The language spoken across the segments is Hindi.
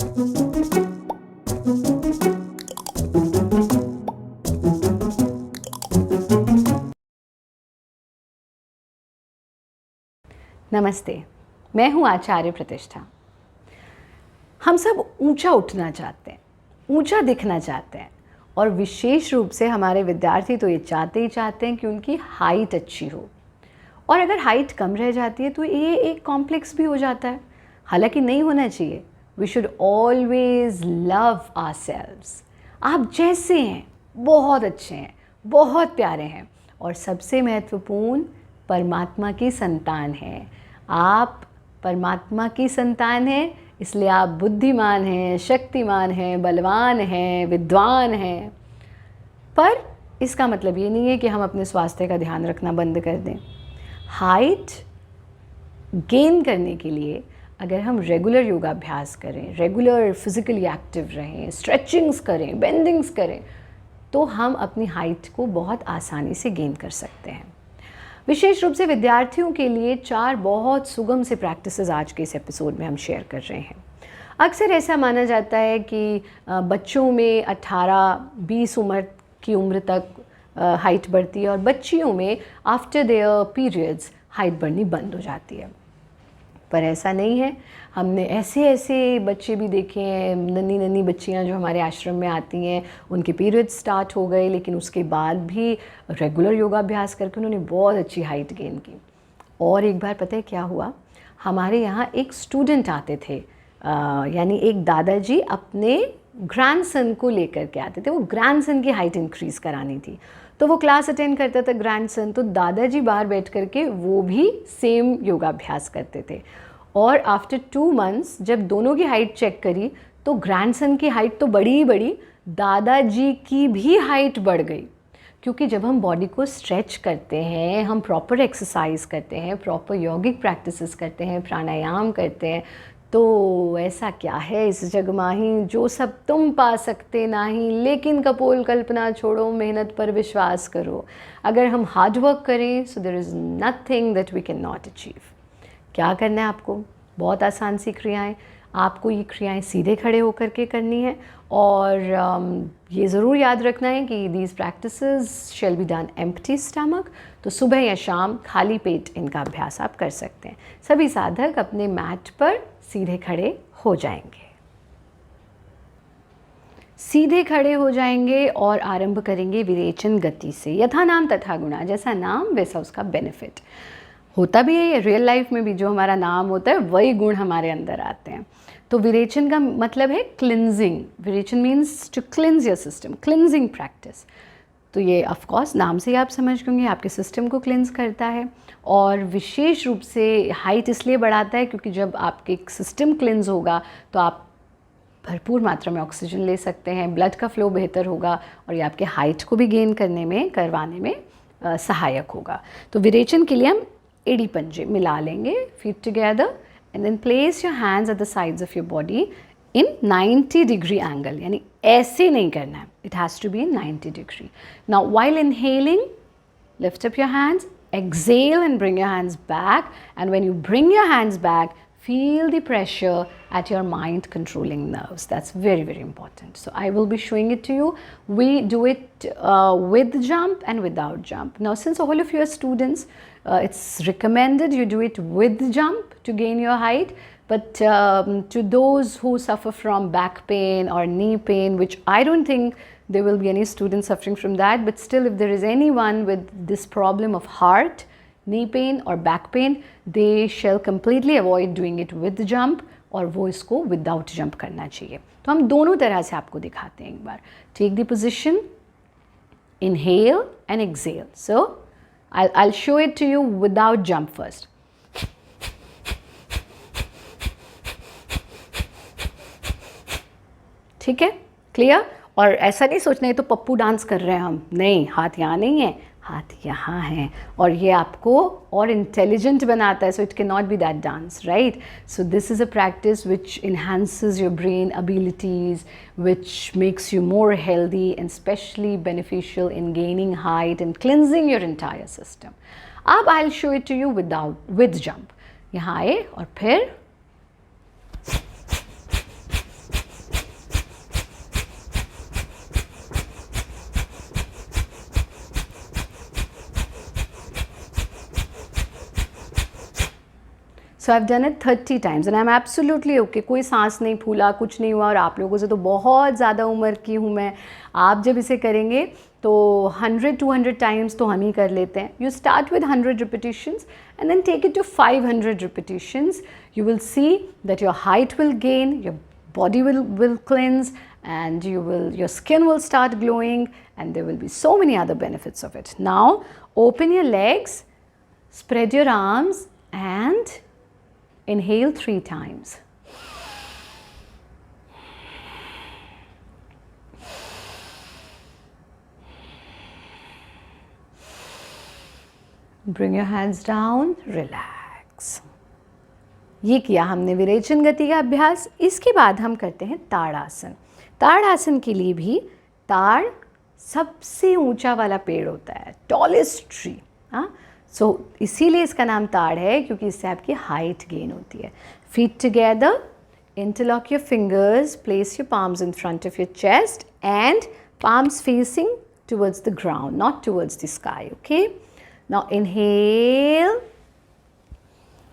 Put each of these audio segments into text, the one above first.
नमस्ते, मैं हूँ आचार्य प्रतिष्ठा। हम सब ऊंचा उठना चाहते हैं, ऊंचा दिखना चाहते हैं और विशेष रूप से हमारे विद्यार्थी तो ये चाहते ही चाहते हैं कि उनकी हाइट अच्छी हो। और अगर हाइट कम रह जाती है तो ये एक कॉम्प्लेक्स भी हो जाता है, हालांकि नहीं होना चाहिए। We should always love ourselves. आप जैसे हैं बहुत अच्छे हैं, बहुत प्यारे हैं और सबसे महत्वपूर्ण परमात्मा की संतान हैं। आप परमात्मा की संतान हैं, इसलिए आप बुद्धिमान हैं, शक्तिमान हैं, बलवान हैं, विद्वान हैं। पर इसका मतलब ये नहीं है कि हम अपने स्वास्थ्य का ध्यान रखना बंद कर दें। हाइट गेन करने के लिए अगर हम रेगुलर योगाभ्यास करें, रेगुलर फिजिकली एक्टिव रहें, स्ट्रेचिंग्स करें, बेंडिंग्स करें, तो हम अपनी हाइट को बहुत आसानी से गेन कर सकते हैं। विशेष रूप से विद्यार्थियों के लिए 4 बहुत सुगम से प्रैक्टिसेस आज के इस एपिसोड में हम शेयर कर रहे हैं। अक्सर ऐसा माना जाता है कि बच्चों में 18-20 की उम्र तक हाइट बढ़ती है और बच्चियों में आफ्टर देयर पीरियड्स हाइट बढ़नी बंद हो जाती है। पर ऐसा नहीं है। हमने ऐसे बच्चे भी देखे हैं, नन्ही बच्चियां जो हमारे आश्रम में आती हैं, उनके पीरियड्स स्टार्ट हो गए लेकिन उसके बाद भी रेगुलर योगाभ्यास करके उन्होंने बहुत अच्छी हाइट गेन की। और एक बार पता है क्या हुआ, हमारे यहाँ एक स्टूडेंट आते थे, यानी एक दादाजी अपने ग्रैंडसन को लेकर के आते थे। वो ग्रैंडसन की हाइट इंक्रीज़ करानी थी, तो वो क्लास अटेंड करता था ग्रैंडसन, तो दादाजी बाहर बैठ करके वो भी सेम योगाभ्यास करते थे। और आफ्टर 2 मंथ्स जब दोनों की हाइट चेक करी तो ग्रैंडसन की हाइट तो बढ़ी ही बढ़ी, दादाजी की भी हाइट बढ़ गई। क्योंकि जब हम बॉडी को स्ट्रेच करते हैं, हम प्रॉपर एक्सरसाइज करते हैं, प्रॉपर यौगिक प्रैक्टिसेस करते हैं, प्राणायाम करते हैं, तो ऐसा क्या है इस जग माही जो सब तुम पा सकते नाही, लेकिन कपोल कल्पना छोड़ो, मेहनत पर विश्वास करो। अगर हम हार्ड वर्क करें so there is nothing that we can not achieve. क्या करना है आपको? बहुत आसान सी क्रियाएं। आपको ये क्रियाएं सीधे खड़े होकर के करनी है और ये ज़रूर याद रखना है कि these practices shall be done empty stomach. तो सुबह या शाम खाली पेट इनका अभ्यास आप कर सकते हैं। सभी साधक अपने मैट पर सीधे खड़े हो जाएंगे। सीधे खड़े हो जाएंगे और आरंभ करेंगे विरेचन गति से। यथा नाम तथा गुणा, जैसा नाम वैसा उसका बेनिफिट होता भी है। रियल लाइफ में भी जो हमारा नाम होता है वही गुण हमारे अंदर आते हैं। तो विरेचन का मतलब है क्लिनजिंग। विरेचन means to cleanse your system, cleansing practice. तो ये ऑफ कोर्स नाम से ही आप समझ गए आपके सिस्टम को क्लिनज करता है। और विशेष रूप से हाइट इसलिए बढ़ाता है क्योंकि जब आपके सिस्टम क्लिनज होगा तो आप भरपूर मात्रा में ऑक्सीजन ले सकते हैं, ब्लड का फ्लो बेहतर होगा और ये आपके हाइट को भी गेन करवाने में सहायक होगा। तो विरेचन के लिए हम एड़ी पंजे मिला लेंगे, feet together, and then place your hands at the sides of your body in 90 degree angle, यानी ऐसे नहीं करना है, it has to be in 90 degree. Now while inhaling lift up your hands, exhale and bring your hands back, and when you bring your hands back, feel the pressure at your mind controlling nerves. That's very, very important. So I will be showing it to you. We do it with jump and without jump. Now since all of you are students, it's recommended you do it with jump to gain your height. But to those who suffer from back pain or knee pain, which I don't think there will be any students suffering from that, but still if there is anyone with this problem of heart, knee pain or back pain, they shall completely avoid doing it with jump और वो इसको without jump करना चाहिए। तो हम दोनों तरह से आपको दिखाते हैं एक बार। Take the position, inhale and exhale. So I'll show it to you without jump first. ठीक है, क्लियर? और ऐसा नहीं सोचना है तो पप्पू डांस कर रहे हैं हम, नहीं, हाथ यहाँ नहीं है, हाथ यहाँ है, और ये आपको और इंटेलिजेंट बनाता है। So it can not be that dance, right? So this is a practice which enhances your brain abilities, which makes you more healthy and especially beneficial in gaining height and cleansing your entire system. अब I'll show it to you with jump. यहाँ आए और फिर so I have done it 30 times and I am absolutely okay. कोई सांस नहीं फूला, कुछ नहीं हुआ. और आप लोगों से तो बहुत ज़्यादा उम्र की हूँ मैं. आप जब इसे करेंगे तो 100-200 टाइम्स तो हम ही कर लेते हैं. You start with 100 repetitions and then take it to 500 repetitions. You will see that your height will gain, your body will cleanse, and your skin will start glowing, and there will be so many other benefits of it. Now open your legs, spread your arms, and inhale 3 times. Bring your hands down, relax. ये किया हमने विरेचन गति का अभ्यास. इसके बाद हम करते हैं ताड़ासन. ताड़ासन के लिए भी ताड़ सबसे ऊंचा वाला पेड़ होता है, टॉलेस्ट ट्री. हाँ, सो इसीलिए इसका नाम ताड़ है, क्योंकि इससे आपकी हाइट गेन होती है. Feet together, interlock your fingers, place your palms in front of your chest and palms facing towards the ground, not towards the sky. Okay. Now inhale.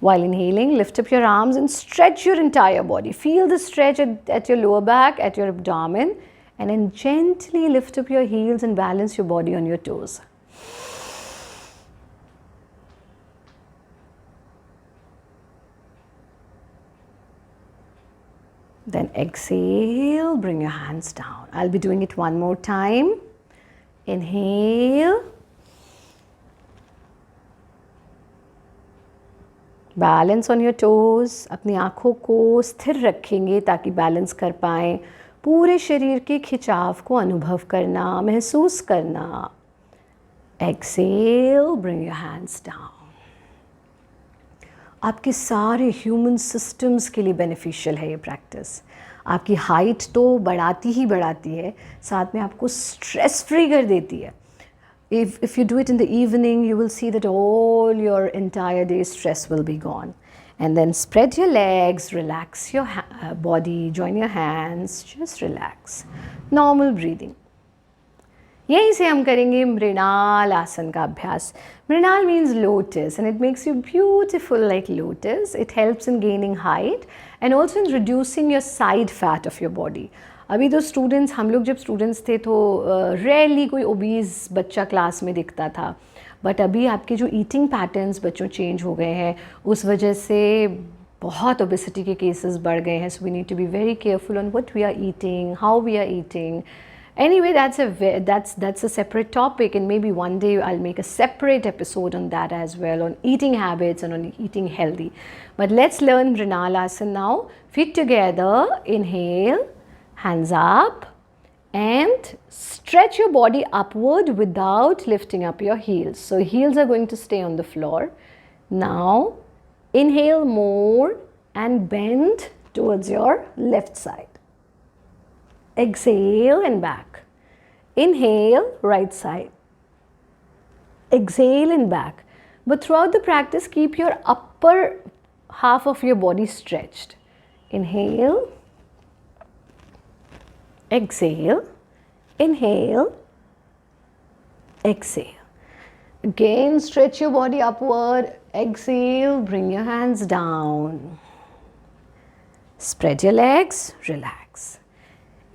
While inhaling, lift up your arms and stretch your entire body. Feel the stretch at your lower back, at your abdomen, and then gently lift up your heels and balance your body on your toes. Then exhale, bring your hands down. I'll be doing it one more time. Inhale. Balance on your toes. अपनी आँखों को स्थिर रखेंगे ताकि बैलेंस कर पाएँ. पूरे शरीर के खिंचाव को अनुभव करना, महसूस करना. Exhale, bring your hands down. आपके सारे ह्यूमन सिस्टम्स के लिए बेनिफिशियल है ये प्रैक्टिस. आपकी हाइट तो बढ़ाती ही बढ़ाती है, साथ में आपको स्ट्रेस फ्री कर देती है. If you do it in the evening, you will see that all your entire day's stress will be gone. And then spread your legs, relax your body, join your hands, just relax. Normal breathing. यहीं से हम करेंगे मृणाल आसन का अभ्यास. Mrinal means lotus and it makes you beautiful like lotus. It helps in gaining height and also in reducing your side fat of your body. अभी तो स्टूडेंट्स, हम लोग जब स्टूडेंट्स थे तो रेयरली कोई ओबीज बच्चा क्लास में दिखता था. बट अभी आपके जो ईटिंग पैटर्न्स बच्चों चेंज हो गए हैं, उस वजह से बहुत ओबेसिटी के केसेस बढ़ गए हैं. So we need to be very careful on what we are eating, how we are eating. Anyway, that's a separate topic, and maybe one day I'll make a separate episode on that as well, on eating habits and on eating healthy. But let's learn Mrinal Asana now. Feet together, inhale, hands up, and stretch your body upward without lifting up your heels. So heels are going to stay on the floor. Now inhale more and bend towards your left side. Exhale and back. Inhale, right side. Exhale and back. But throughout the practice, keep your upper half of your body stretched. Inhale. Exhale. Inhale. Exhale. Again, stretch your body upward. Exhale, bring your hands down. Spread your legs, relax.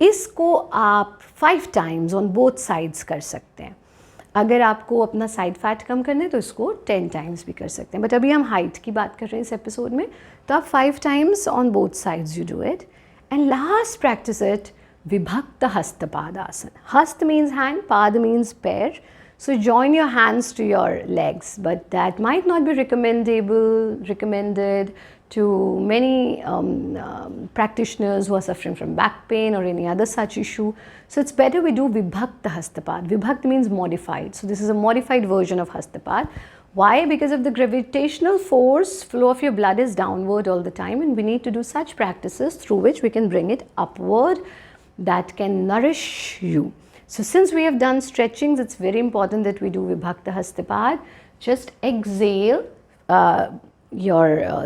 इसको आप 5 times on both sides कर सकते हैं. अगर आपको अपना साइड फैट कम करना है तो इसको 10 times भी कर सकते हैं. बट अभी हम हाइट की बात कर रहे हैं इस एपिसोड में, तो आप 5 times on both sides you do it. And last practice it Vibhakta Hastapadasana. Hast means hand, Pad means pair. So join your hands to your legs, but that might not be recommended to many practitioners who are suffering from back pain or any other such issue. So it's better we do Vibhakta Hastapad. Vibhakta means modified. So this is a modified version of Hastapad. Why? Because of the gravitational force, flow of your blood is downward all the time, and we need to do such practices through which we can bring it upward, that can nourish you. So since we have done stretchings, it's very important that we do Vibhakta Hastapad. Just exhale,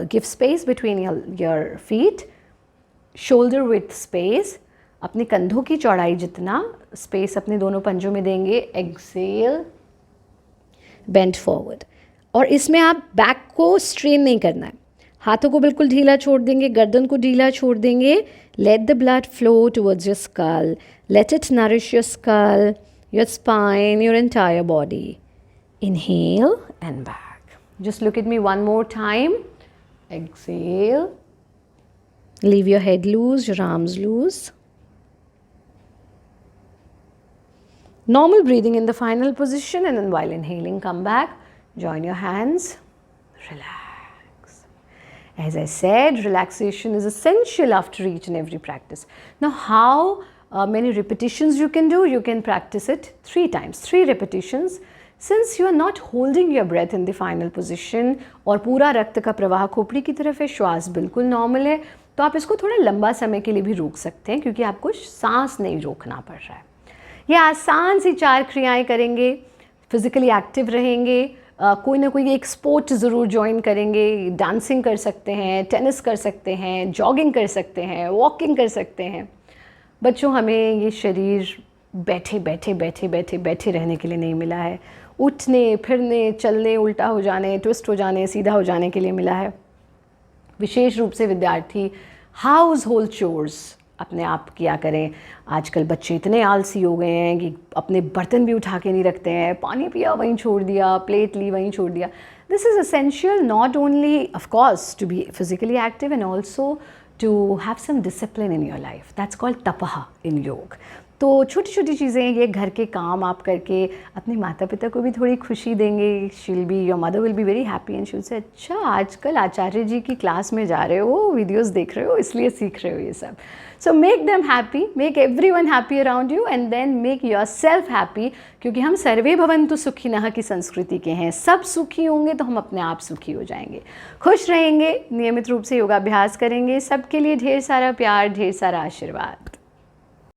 give space between your feet, shoulder width space. अपने कंधों की चौड़ाई जितना स्पेस अपने दोनों पंजों में देंगे. Exhale, bend forward. और इसमें आप बैक को स्ट्रेन नहीं करना है. हाथों को बिल्कुल ढीला छोड़ देंगे, गर्दन को ढीला छोड़ देंगे. Let the blood flow towards your skull. Let it nourish your skull, your spine, your entire body. Inhale and back. Just look at me one more time. Exhale. Leave your head loose, your arms loose. Normal breathing in the final position, and then while inhaling, come back. Join your hands. Relax. As I said, relaxation is essential after each and every practice. Now, how many repetitions you can do? You can practice it 3 times, 3 repetitions. Since you are not holding your breath in the final position और पूरा रक्त का प्रवाह खोपड़ी की तरफ है, श्वास बिल्कुल नॉर्मल है, तो आप इसको थोड़ा लंबा समय के लिए भी रोक सकते हैं क्योंकि आपको सांस नहीं रोकना पड़ रहा है. ये आसान सी 4 क्रियाएं करेंगे, फिजिकली एक्टिव रहेंगे, कोई ना कोई एक स्पोर्ट ज़रूर ज्वाइन करेंगे. डांसिंग कर सकते हैं, टेनिस कर सकते हैं, जॉगिंग कर सकते हैं, वॉकिंग कर सकते हैं. बच्चों, हमें ये शरीर बैठे बैठे बैठे बैठे बैठे रहने के लिए नहीं मिला है. उठने, फिरने, चलने, उल्टा हो जाने, ट्विस्ट हो जाने, सीधा हो जाने के लिए मिला है. विशेष रूप से विद्यार्थी हाउस होल्ड चोर्स अपने आप किया करें. आजकल बच्चे इतने आलसी हो गए हैं कि अपने बर्तन भी उठा के नहीं रखते हैं. पानी पिया वहीं छोड़ दिया, प्लेट ली वहीं छोड़ दिया. This is essential not only of course to be physically active and also to have some discipline in your life. That's called tapaha in योग. तो छोटी छोटी चीज़ें, ये घर के काम आप करके अपने माता पिता को भी थोड़ी खुशी देंगे. She'll be, your mother will be very happy and she से, अच्छा आजकल आचार्य जी की क्लास में जा रहे हो, वीडियोस देख रहे हो, इसलिए सीख रहे हो ये सब. So make them happy, make everyone happy around you and then make yourself happy. क्योंकि हम सर्वे भवन्तु सुखिनः की संस्कृति के हैं. सब सुखी होंगे तो हम अपने आप सुखी हो जाएंगे, खुश रहेंगे, नियमित रूप से योगाभ्यास करेंगे. सबके लिए ढेर सारा प्यार, ढेर सारा आशीर्वाद.